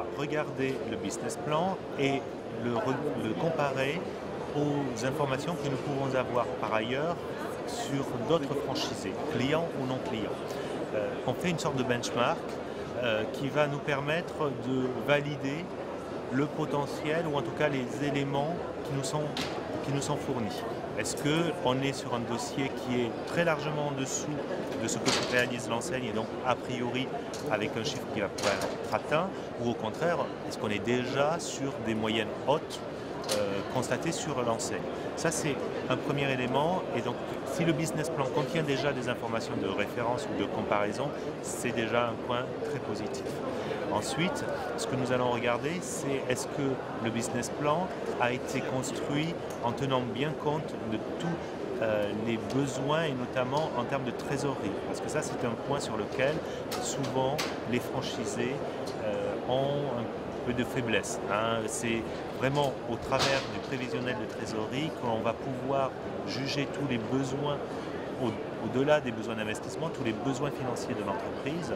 va regarder le business plan et le comparer aux informations que nous pouvons avoir par ailleurs sur d'autres franchisés, clients ou non clients. On fait une sorte de benchmark qui va nous permettre de valider le potentiel ou en tout cas les éléments qui nous sont fournis. Est-ce qu'on est sur un dossier qui est très largement en dessous de ce que réalise l'enseigne et donc a priori avec un chiffre qui va pouvoir être atteint, ou au contraire, est-ce qu'on est déjà sur des moyennes hautes constatées sur l'enseigne? Ça, c'est un premier élément, et donc si le business plan contient déjà des informations de référence ou de comparaison, c'est déjà un point très positif. Ensuite, ce que nous allons regarder, c'est est-ce que le business plan a été construit en tenant bien compte de tous les besoins, et notamment en termes de trésorerie. Parce que ça, c'est un point sur lequel souvent les franchisés ont un peu de faiblesse. C'est vraiment au travers du prévisionnel de trésorerie qu'on va pouvoir juger tous les besoins au-delà des besoins d'investissement, tous les besoins financiers de l'entreprise,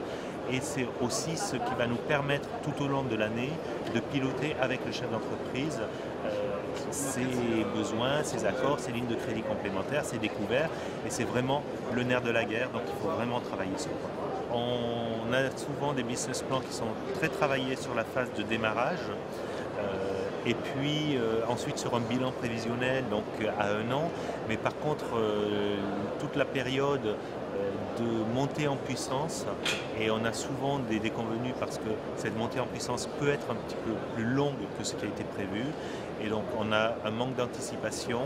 et c'est aussi ce qui va nous permettre tout au long de l'année de piloter avec le chef d'entreprise ses besoins, ses accords, ses lignes de crédit complémentaires, ses découvertes, et c'est vraiment le nerf de la guerre, donc il faut vraiment travailler sur ça. On a souvent des business plans qui sont très travaillés sur la phase de démarrage, et puis ensuite sur un bilan prévisionnel, donc à 1 an, mais par contre toute la période de montée en puissance, et on a souvent des déconvenues parce que cette montée en puissance peut être un petit peu plus longue que ce qui a été prévu, et donc on a un manque d'anticipation.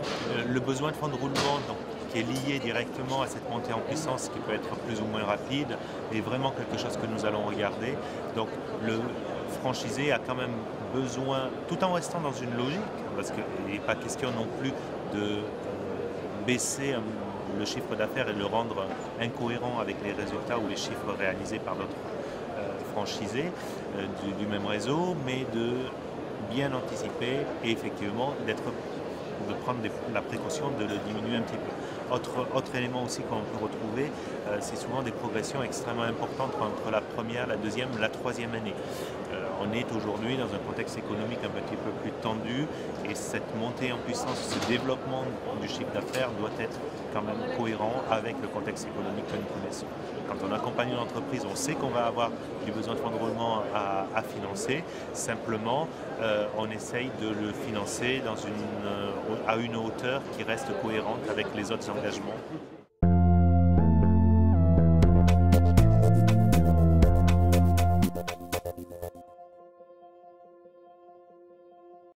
Le besoin de fonds de roulement donc, qui est lié directement à cette montée en puissance qui peut être plus ou moins rapide est vraiment quelque chose que nous allons regarder. Donc le franchisé a quand même besoin, tout en restant dans une logique, parce qu'il n'est pas question non plus de baisser le chiffre d'affaires et le rendre incohérent avec les résultats ou les chiffres réalisés par d'autres franchisés du même réseau, mais de bien anticiper et effectivement de prendre la précaution de le diminuer un petit peu. Autre élément aussi qu'on peut retrouver, c'est souvent des progressions extrêmement importantes entre la première, la deuxième, la troisième année. On est aujourd'hui dans un contexte économique un petit peu plus tendu, et cette montée en puissance, ce développement du chiffre d'affaires doit être quand même cohérent avec le contexte économique que nous connaissons. Quand on accompagne une entreprise, on sait qu'on va avoir du besoin de fonds de roulement à financer. Simplement, on essaye de le financer à une hauteur qui reste cohérente avec les autres engagements.